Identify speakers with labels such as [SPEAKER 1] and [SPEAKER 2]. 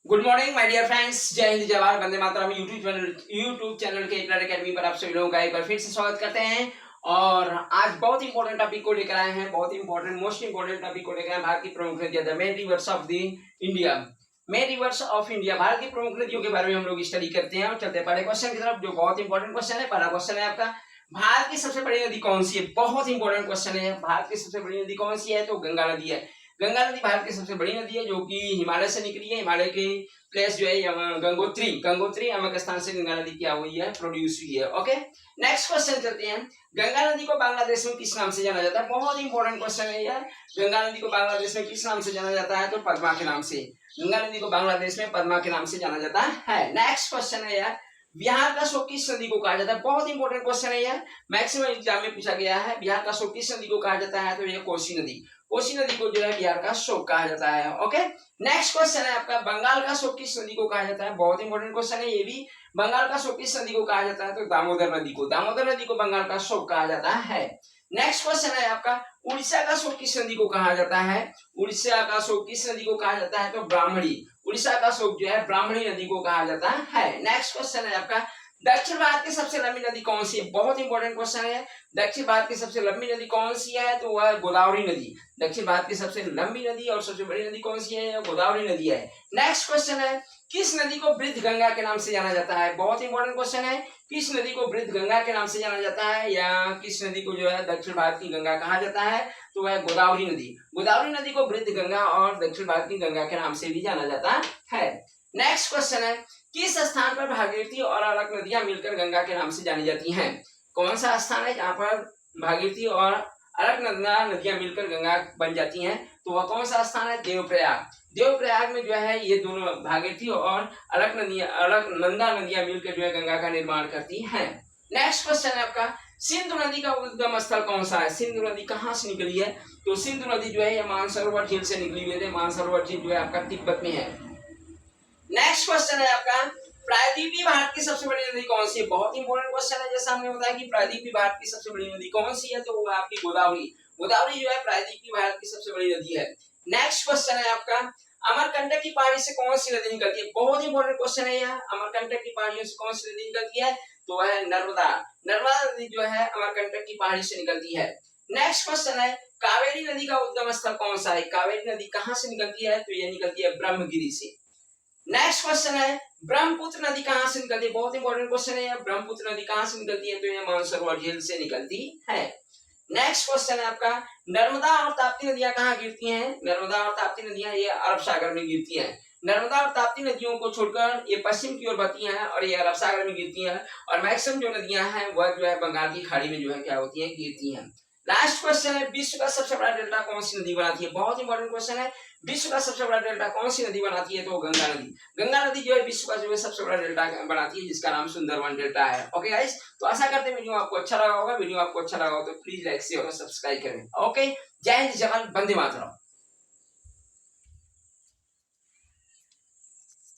[SPEAKER 1] Good morning my dear friends, जय हिंद जय भारत वंदे मातरम। यूट्यूब चैनल के एकलर एकेडमी पर आप सभी लोगों का एक बार फिर से स्वागत करते हैं। और आज बहुत इंपॉर्टेंट टॉपिक को लेकर आए हैं, बहुत इंपॉर्टेंट मोस्ट इंपॉर्टेंट टॉपिक को लेकर आए हैं। भारत की प्रमुख नदियां, the main rivers of the India, main rivers of India, Bharat की प्रमुख नदियों के बारे में हम लोग स्टडी करते हैं। और चलते हैं पहले क्वेश्चन की तरफ, जो बहुत इंपॉर्टेंट क्वेश्चन है। पहला क्वेश्चन है आपका, भारत की सबसे बड़ी नदी कौन सी है? बहुत इंपॉर्टेंट क्वेश्चन है। भारत की सबसे बड़ी नदी कौन सी है? तो गंगा नदी है। गंगा नदी भारत की सबसे बड़ी नदी है, जो कि हिमालय से निकली है। हिमालय के प्लेस जो है गंगोत्री नामक स्थान से गंगा नदी क्या हुई है? प्रोड्यूस हुई है। ओके, नेक्स्ट क्वेश्चन चलते हैं। गंगा नदी को बांग्लादेश में किस नाम से जाना जाता है? बहुत इंपॉर्टेंट क्वेश्चन है यार। गंगा नदी को बांग्लादेश में किस नाम से जाना जाता है? तो पद्मा के नाम से। गंगा नदी को बांग्लादेश में पद्मा के नाम से जाना जाता है। नेक्स्ट क्वेश्चन है यार, बिहार का शोक किस नदी को कहा जाता है? बहुत इंपॉर्टेंट क्वेश्चन है यार, मैक्सिमम एग्जाम में पूछा गया है। बिहार का शोक किस नदी को कहा जाता है? तो ये कोसी नदी। कोसी नदी को जो है बिहार का शोक कहा जाता है। ओके, नेक्स्ट क्वेश्चन है आपका, बंगाल का शोक किस नदी को कहा जाता है? बहुत इंपॉर्टेंट क्वेश्चन है ये भी। बंगाल का शोक किस नदी को कहा जाता है? तो दामोदर नदी को। दामोदर नदी को बंगाल का शोक कहा जाता है। नेक्स्ट क्वेश्चन है आपका, उड़ीसा का शोक किस नदी को कहा जाता है? उड़ीसा का शोक किस नदी को कहा जाता है? तो ब्राह्मणी। उड़ीसा का शोक जो है ब्राह्मणी नदी को कहा जाता है। नेक्स्ट क्वेश्चन है आपका, दक्षिण भारत की सबसे लंबी नदी कौन सी है? बहुत इंपॉर्टेंट क्वेश्चन है। दक्षिण भारत की सबसे लंबी नदी कौन सी है? तो वह गोदावरी नदी। दक्षिण भारत की सबसे लंबी नदी और सबसे बड़ी नदी कौन सी है? गोदावरी नदी है। नेक्स्ट क्वेश्चन है, किस नदी को वृद्ध गंगा के नाम से जाना जाता है? बहुत इंपॉर्टेंट क्वेश्चन है। किस नदी को वृद्ध गंगा के नाम से जाना जाता है, या किस नदी को जो है दक्षिण भारत की गंगा कहा जाता है? तो वह गोदावरी नदी। गोदावरी नदी को वृद्ध गंगा और दक्षिण भारत की गंगा के नाम से भी जाना जाता है। नेक्स्ट क्वेश्चन है, किस स्थान पर भागीरथी और अलग नदियां मिलकर गंगा के नाम से जानी जाती हैं? कौन सा स्थान है जहाँ पर भागीरथी और अलग नदियां मिलकर गंगा बन जाती हैं? तो वह कौन सा स्थान है? देवप्रयाग। देवप्रयाग में जो है ये दोनों भागीरथी और अलग नंदा नदियां मिलकर जो है गंगा का निर्माण करती हैं। नेक्स्ट क्वेश्चन है आपका, सिंधु नदी का उद्गम स्थल कौन सा है? सिंधु नदी कहाँ से निकली है? तो सिंधु नदी जो है ये मानसरोवर झील से निकली हुई है। मानसरोवर झील जो है आपका तिब्बत में है। नेक्स्ट क्वेश्चन है आपका, प्रायद्वीपीय भारत की सबसे बड़ी नदी कौन सी है? बहुत इंपॉर्टेंट क्वेश्चन है। जैसा हमने बताया कि प्रायद्वीपीय भारत की सबसे बड़ी नदी कौन सी है? तो वो आपकी गोदावरी। गोदावरी जो है प्रायद्वीपीय भारत की सबसे बड़ी नदी है। नेक्स्ट क्वेश्चन है आपका, अमरकंटक की पहाड़ी से कौन सी नदी निकलती है? बहुत इंपॉर्टेंट क्वेश्चन है यार। अमरकंटक की पहाड़ियों से कौन सी नदी निकलती है? तो वह है नर्मदा। नर्मदा नदी जो है अमरकंटक की पहाड़ी से निकलती है। नेक्स्ट क्वेश्चन है, कावेरी नदी का उद्गम स्थल कौन सा है? कावेरी नदी कहाँ से निकलती है? तो यह निकलती है ब्रह्मगिरी से। नेक्स्ट क्वेश्चन है, ब्रह्मपुत्र नदी कहां से निकलती है? बहुत इंपॉर्टेंट क्वेश्चन है। ब्रह्मपुत्र नदी कहां से निकलती है? तो ये मानसरोवर झील से निकलती है। नेक्स्ट क्वेश्चन है आपका, नर्मदा और ताप्ती नदियां कहां गिरती हैं? नर्मदा और ताप्ती नदियां ये अरब सागर में गिरती हैं। नर्मदा और ताप्ती नदियों को छोड़कर ये पश्चिम की ओर बहती हैं और ये अरब सागर में गिरती हैं। और मैक्सिमम जो नदियां हैं वह जो है बंगाल की खाड़ी में जो है क्या होती है? गिरती हैं। लास्ट क्वेश्चन है, विश्व का सबसे बड़ा डेल्टा कौन सी नदी बनाती है? बहुत इंपॉर्टेंट क्वेश्चन है। विश्व का सबसे बड़ा डेल्टा कौन सी नदी बनाती है? तो गंगा नदी। गंगा नदी जो है विश्व का जो है सबसे बड़ा डेल्टा बनाती है, जिसका नाम सुंदरवन डेल्टा है। ओके गाइस, तो आशा करते हैं वीडियो आपको अच्छा लगा होगा। वीडियो आपको अच्छा लगा हो तो प्लीज लाइक शेयर और सब्सक्राइब करें। ओके, जय हिंद, जय भारत, वंदे मातरम।